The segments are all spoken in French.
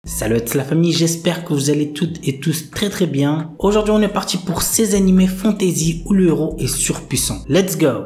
Salut la famille, j'espère que vous allez toutes et tous très bien. Aujourd'hui on est parti pour ces animés fantasy où le héros est surpuissant. Let's go!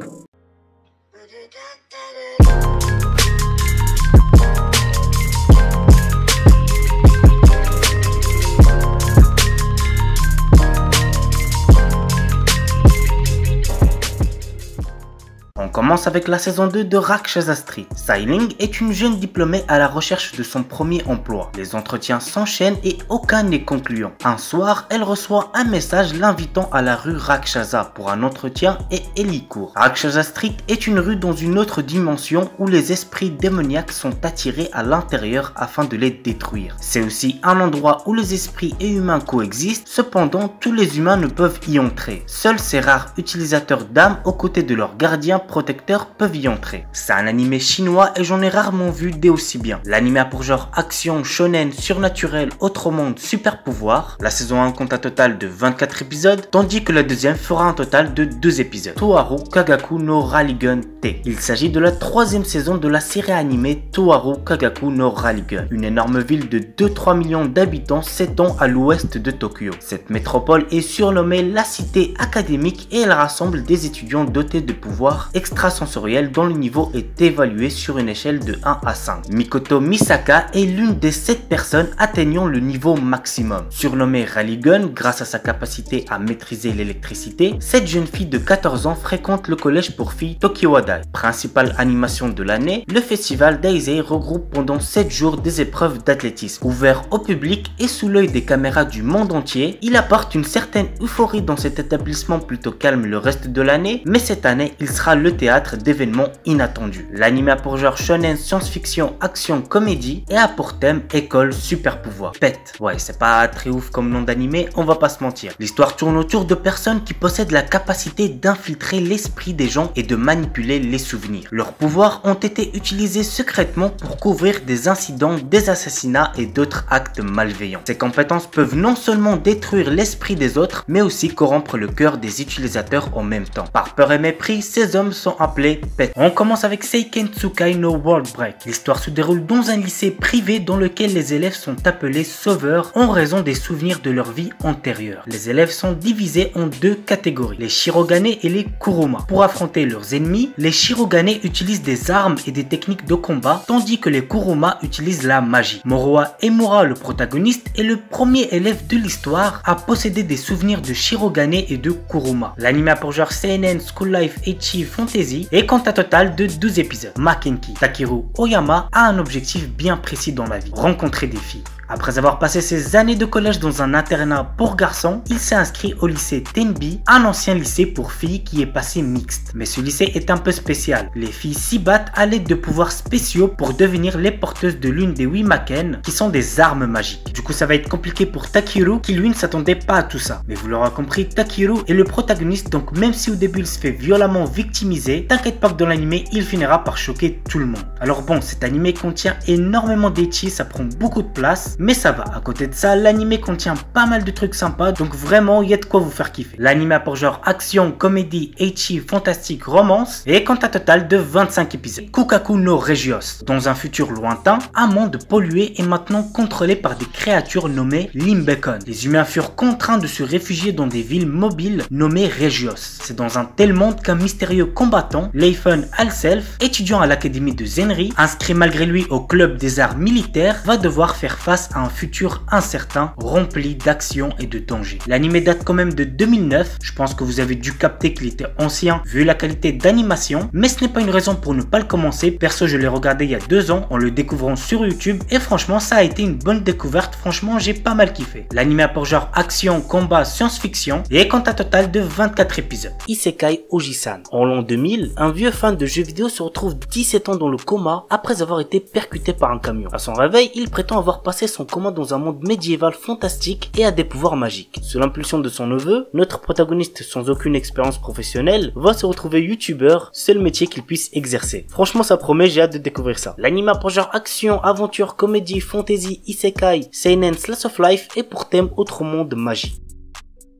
On commence avec la saison 2 de Rakshasa Street. Sai Ling est une jeune diplômée à la recherche de son premier emploi. Les entretiens s'enchaînent et aucun n'est concluant. Un soir, elle reçoit un message l'invitant à la rue Rakshasa pour un entretien et elle y court. Rakshasa Street est une rue dans une autre dimension où les esprits démoniaques sont attirés à l'intérieur afin de les détruire. C'est aussi un endroit où les esprits et humains coexistent, cependant tous les humains ne peuvent y entrer. Seuls ces rares utilisateurs d'âmes aux côtés de leurs gardiens protecteurs peuvent y entrer. C'est un animé chinois et j'en ai rarement vu des aussi bien. L'anime a pour genre action, shonen, surnaturel, autre monde, super pouvoir. La saison 1 compte un total de 24 épisodes, tandis que la deuxième fera un total de 2 épisodes. Toharu Kagaku no Raligun T. Il s'agit de la troisième saison de la série animée Toharu Kagaku no Raligun. Une énorme ville de 2-3 millions d'habitants s'étend à l'ouest de Tokyo. Cette métropole est surnommée la cité académique et elle rassemble des étudiants dotés de pouvoirs extrasensoriel dont le niveau est évalué sur une échelle de 1 à 5. Mikoto Misaka est l'une des 7 personnes atteignant le niveau maximum. Surnommée Raligun grâce à sa capacité à maîtriser l'électricité, cette jeune fille de 14 ans fréquente le collège pour filles Tokiwadai. Principale animation de l'année, le festival Daisei regroupe pendant 7 jours des épreuves d'athlétisme. Ouvert au public et sous l'œil des caméras du monde entier, il apporte une certaine euphorie dans cet établissement plutôt calme le reste de l'année, mais cette année il sera le théâtre d'événements inattendus. L'anime a pour genre shonen, science-fiction, action, comédie et a pour thème école, super pouvoir. Pète. Ouais, c'est pas très ouf comme nom d'animé, on va pas se mentir. L'histoire tourne autour de personnes qui possèdent la capacité d'infiltrer l'esprit des gens et de manipuler les souvenirs. Leurs pouvoirs ont été utilisés secrètement pour couvrir des incidents, des assassinats et d'autres actes malveillants. Ces compétences peuvent non seulement détruire l'esprit des autres, mais aussi corrompre le cœur des utilisateurs en même temps. Par peur et mépris, ces hommes sont appelés Pet. On commence avec Seiken Tsukai no World Break. L'histoire se déroule dans un lycée privé dans lequel les élèves sont appelés sauveurs en raison des souvenirs de leur vie antérieure. Les élèves sont divisés en 2 catégories, les Shirogane et les Kuruma. Pour affronter leurs ennemis, les Shirogane utilisent des armes et des techniques de combat, tandis que les Kuruma utilisent la magie. Moroha Emura, le protagoniste, est le premier élève de l'histoire à posséder des souvenirs de Shirogane et de Kuruma. L'anime a pour genre seinen, school life, ecchi, fantasy et compte un total de 12 épisodes. Makenki Takeru Oyama a un objectif bien précis dans la vie, rencontrer des filles. Après avoir passé ses années de collège dans un internat pour garçons, il s'est inscrit au lycée Tenbi, un ancien lycée pour filles qui est passé mixte. Mais ce lycée est un peu spécial. Les filles s'y battent à l'aide de pouvoirs spéciaux pour devenir les porteuses de l'une des 8 Maken, qui sont des armes magiques. Du coup, ça va être compliqué pour Takeru, qui lui ne s'attendait pas à tout ça. Mais vous l'aurez compris, Takeru est le protagoniste, donc même si au début il se fait violemment victimiser, t'inquiète pas que dans l'animé, il finira par choquer tout le monde. Alors bon, cet animé contient énormément d'ecchi, ça prend beaucoup de place, mais ça va. À côté de ça, l'anime contient pas mal de trucs sympas, donc vraiment il y a de quoi vous faire kiffer. L'anime a pour genre action, comédie, ecchi, fantastique, romance et compte un total de 25 épisodes. Kukaku no Regios. Dans un futur lointain, un monde pollué est maintenant contrôlé par des créatures nommées Limbekon. Les humains furent contraints de se réfugier dans des villes mobiles nommées Regios. C'est dans un tel monde qu'un mystérieux combattant, Leifun Alself, étudiant à l'académie de Zenri, inscrit malgré lui au club des arts militaires, va devoir faire face à un futur incertain, rempli d'action et de danger. L'anime date quand même de 2009, je pense que vous avez dû capter qu'il était ancien vu la qualité d'animation, mais ce n'est pas une raison pour ne pas le commencer. Perso, je l'ai regardé il y a 2 ans en le découvrant sur YouTube et franchement ça a été une bonne découverte, franchement j'ai pas mal kiffé. L'anime a pour genre action, combat, science-fiction et compte un total de 24 épisodes. Isekai Oji-san. En l'an 2000, un vieux fan de jeux vidéo se retrouve 17 ans dans le coma après avoir été percuté par un camion. À son réveil, il prétend avoir passé son coma dans un monde médiéval fantastique et a des pouvoirs magiques. Sous l'impulsion de son neveu, notre protagoniste sans aucune expérience professionnelle va se retrouver youtubeur, seul métier qu'il puisse exercer. Franchement ça promet, j'ai hâte de découvrir ça. L'anime a pour genre action, aventure, comédie, fantasy, isekai, seinen, slice of life et pour thème autre monde magie.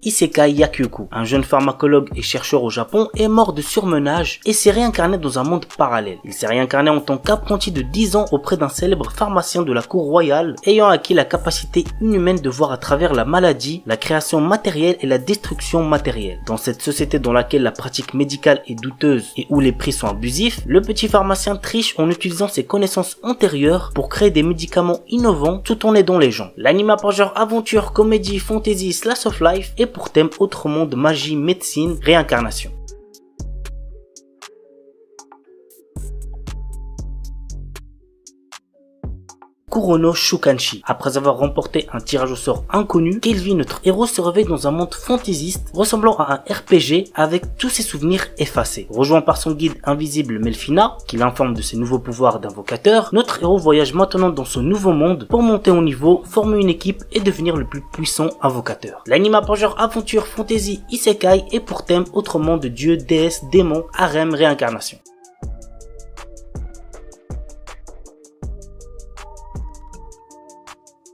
Isekai Yakyuku. Un jeune pharmacologue et chercheur au Japon est mort de surmenage et s'est réincarné dans un monde parallèle. Il s'est réincarné en tant qu'apprenti de 10 ans auprès d'un célèbre pharmacien de la cour royale ayant acquis la capacité inhumaine de voir à travers la maladie, la création matérielle et la destruction matérielle. Dans cette société dans laquelle la pratique médicale est douteuse et où les prix sont abusifs, le petit pharmacien triche en utilisant ses connaissances antérieures pour créer des médicaments innovants tout en aidant les gens. L'anime a pour genre aventure, comédie, fantasy, slice of life et pour thème autre monde, magie, médecine, réincarnation. Kurono Shukanshi. Après avoir remporté un tirage au sort inconnu, Kelvin, notre héros, se réveille dans un monde fantaisiste ressemblant à un RPG avec tous ses souvenirs effacés. Rejoint par son guide invisible Melfina, qui l'informe de ses nouveaux pouvoirs d'invocateur, notre héros voyage maintenant dans ce nouveau monde pour monter au niveau, former une équipe et devenir le plus puissant invocateur. L'anime a pour genre aventure, fantasy, isekai et pour thème autre monde, dieu, déesse, démon, harem, réincarnation.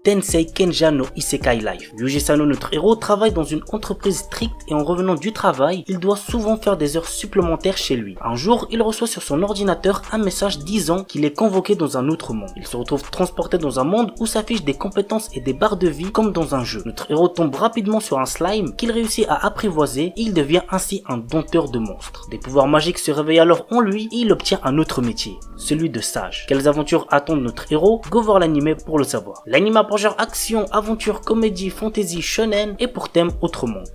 Tensei Kenja no Isekai Life. Yuji Sano, notre héros, travaille dans une entreprise stricte et en revenant du travail, il doit souvent faire des heures supplémentaires chez lui. Un jour, il reçoit sur son ordinateur un message disant qu'il est convoqué dans un autre monde. Il se retrouve transporté dans un monde où s'affichent des compétences et des barres de vie comme dans un jeu. Notre héros tombe rapidement sur un slime qu'il réussit à apprivoiser et il devient ainsi un dompteur de monstres. Des pouvoirs magiques se réveillent alors en lui et il obtient un autre métier, celui de sage. Quelles aventures attendent notre héros? Go voir l'anime pour le savoir. L'anime a pour genre action, aventure, comédie, fantasy, shonen et pour thème autre monde.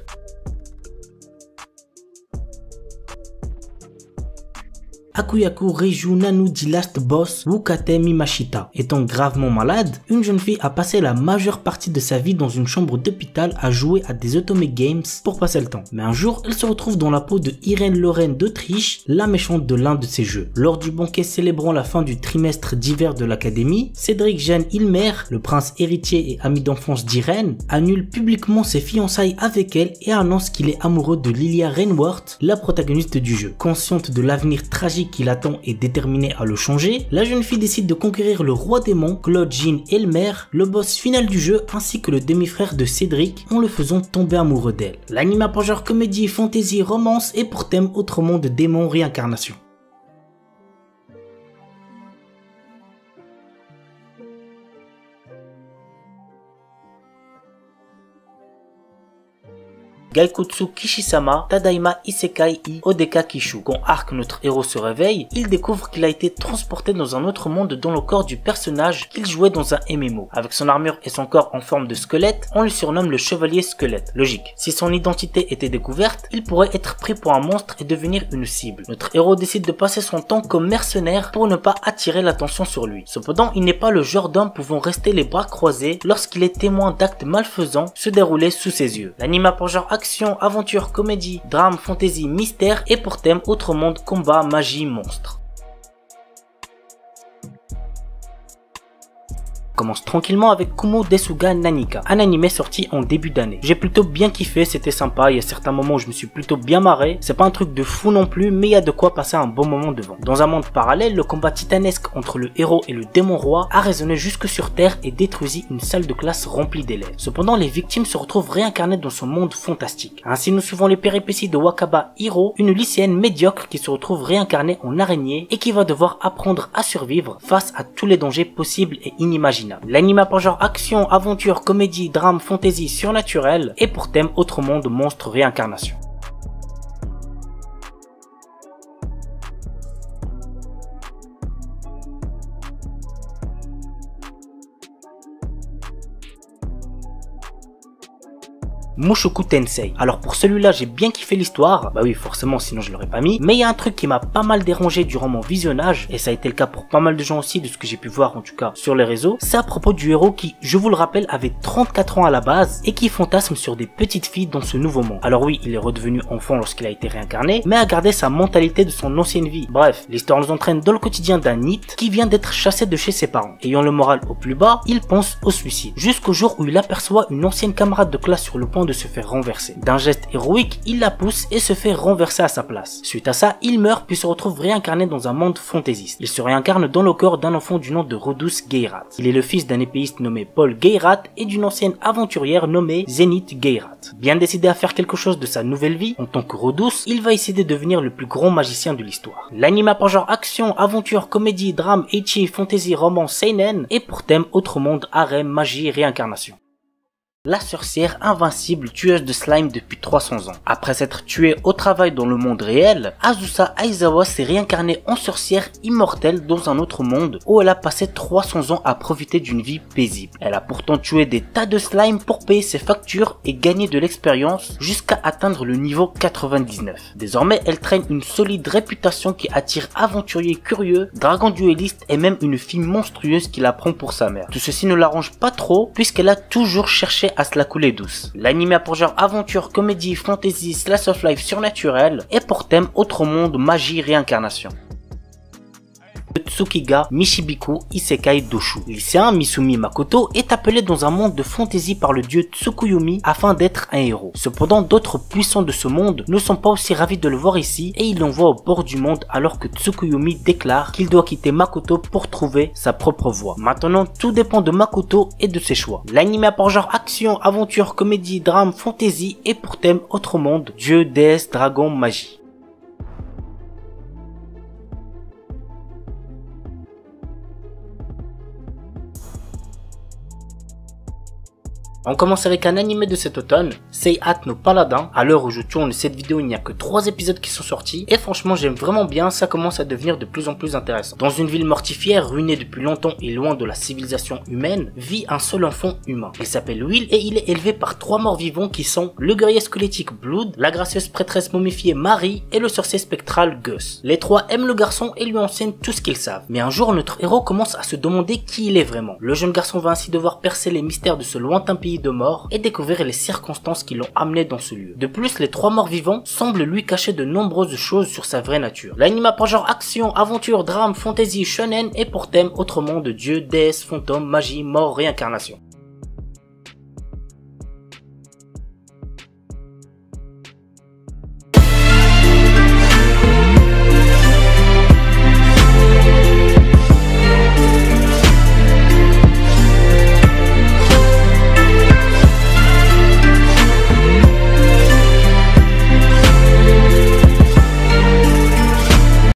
Akuyaku Reiju Nanu dit Last Boss Wukate Mimashita. Étant gravement malade, une jeune fille a passé la majeure partie de sa vie dans une chambre d'hôpital à jouer à des Otome Games pour passer le temps. Mais un jour, elle se retrouve dans la peau de Irène Lorraine d'Autriche, la méchante de l'un de ses jeux. Lors du banquet célébrant la fin du trimestre d'hiver de l'académie, Cédric Jeanne Ilmer, le prince héritier et ami d'enfance d'Irène, annule publiquement ses fiançailles avec elle et annonce qu'il est amoureux de Lilia Rainworth, la protagoniste du jeu. Consciente de l'avenir tragique qui l'attend et déterminée à le changer, la jeune fille décide de conquérir le roi démon, Claude Jean Elmer, le boss final du jeu ainsi que le demi-frère de Cédric en le faisant tomber amoureux d'elle. L'anime a pour genre comédie, fantasy, romance et pour thème autre monde, démon, réincarnation. Gaikutsu Kishisama Tadaima Isekai I Odeka Kishu. Quand Arc, notre héros, se réveille, il découvre qu'il a été transporté dans un autre monde dans le corps du personnage qu'il jouait dans un MMO. Avec son armure et son corps en forme de squelette, on le surnomme le chevalier squelette. Logique. Si son identité était découverte, il pourrait être pris pour un monstre et devenir une cible. Notre héros décide de passer son temps comme mercenaire pour ne pas attirer l'attention sur lui. Cependant, il n'est pas le genre d'homme pouvant rester les bras croisés lorsqu'il est témoin d'actes malfaisants se dérouler sous ses yeux. L'anime a pour genre action, aventure, comédie, drame, fantasy, mystère et pour thème autre monde, combat, magie, monstre. Commence tranquillement avec Kumo Desuga Nanika, un animé sorti en début d'année. J'ai plutôt bien kiffé, c'était sympa, il y a certains moments où je me suis plutôt bien marré, c'est pas un truc de fou non plus, mais il y a de quoi passer un bon moment devant. Dans un monde parallèle, le combat titanesque entre le héros et le démon roi a résonné jusque sur Terre et détruisit une salle de classe remplie d'élèves. Cependant, les victimes se retrouvent réincarnées dans ce monde fantastique. Ainsi, nous suivons les péripéties de Wakaba Hiro, une lycéenne médiocre qui se retrouve réincarnée en araignée et qui va devoir apprendre à survivre face à tous les dangers possibles et inimaginables. L'anime a pour genre action, aventure, comédie, drame, fantasy, surnaturel et pour thème autre monde, monstre, réincarnation. Mushoku Tensei. Alors pour celui-là, j'ai bien kiffé l'histoire. Bah oui, forcément, sinon je l'aurais pas mis. Mais il y a un truc qui m'a pas mal dérangé durant mon visionnage, et ça a été le cas pour pas mal de gens aussi, de ce que j'ai pu voir en tout cas sur les réseaux. C'est à propos du héros qui, je vous le rappelle, avait 34 ans à la base et qui fantasme sur des petites filles dans ce nouveau monde. Alors oui, il est redevenu enfant lorsqu'il a été réincarné, mais a gardé sa mentalité de son ancienne vie. Bref, l'histoire nous entraîne dans le quotidien d'un NEET qui vient d'être chassé de chez ses parents. Ayant le moral au plus bas, il pense au suicide. Jusqu'au jour où il aperçoit une ancienne camarade de classe sur le point moment de se faire renverser. D'un geste héroïque, il la pousse et se fait renverser à sa place. Suite à ça, il meurt puis se retrouve réincarné dans un monde fantaisiste. Il se réincarne dans le corps d'un enfant du nom de Rhodus Geirat. Il est le fils d'un épéiste nommé Paul Geirat et d'une ancienne aventurière nommée Zenith Geirat. Bien décidé à faire quelque chose de sa nouvelle vie, en tant que Rhodus, il va essayer de devenir le plus grand magicien de l'histoire. L'anime a pour genre action, aventure, comédie, drame, ecchi, fantasy, roman, seinen et pour thème autre monde, harem, magie et réincarnation. La sorcière invincible tueuse de slime depuis 300 ans. Après s'être tuée au travail dans le monde réel, Azusa Aizawa s'est réincarnée en sorcière immortelle dans un autre monde où elle a passé 300 ans à profiter d'une vie paisible. Elle a pourtant tué des tas de slime pour payer ses factures et gagner de l'expérience jusqu'à atteindre le niveau 99. Désormais, elle traîne une solide réputation qui attire aventuriers curieux, dragons duellistes et même une fille monstrueuse qui la prend pour sa mère. Tout ceci ne l'arrange pas trop puisqu'elle a toujours cherché à se la couler douce. L'anime a pour genre aventure, comédie, fantasy, slice of life surnaturel et pour thème autre monde, magie, réincarnation. Tsukiga Michibiku Isekai Doshu. Lycéen Misumi Makoto est appelé dans un monde de fantasy par le dieu Tsukuyomi afin d'être un héros. Cependant, d'autres puissants de ce monde ne sont pas aussi ravis de le voir ici et il l'envoie au bord du monde alors que Tsukuyomi déclare qu'il doit quitter Makoto pour trouver sa propre voie. Maintenant, tout dépend de Makoto et de ses choix. L'anime a pour genre action, aventure, comédie, drame, fantasy et pour thème autre monde, dieu, déesse, dragon, magie. On commence avec un animé de cet automne, Seihat no Paladin. À l'heure où je tourne cette vidéo, il n'y a que 3 épisodes qui sont sortis et franchement j'aime vraiment bien, ça commence à devenir de plus en plus intéressant. Dans une ville mortifière, ruinée depuis longtemps et loin de la civilisation humaine, vit un seul enfant humain. Il s'appelle Will et il est élevé par 3 morts vivants qui sont le guerrier squelettique Blood, la gracieuse prêtresse momifiée Marie et le sorcier spectral Gus. Les 3 aiment le garçon et lui enseignent tout ce qu'ils savent. Mais un jour, notre héros commence à se demander qui il est vraiment. Le jeune garçon va ainsi devoir percer les mystères de ce lointain pays de mort et découvrir les circonstances qui l'ont amené dans ce lieu. De plus, les 3 morts vivants semblent lui cacher de nombreuses choses sur sa vraie nature. L'anime a pour genre action, aventure, drame, fantasy, shonen et pour thème autre monde, dieu, déesse, fantôme, magie, mort, réincarnation.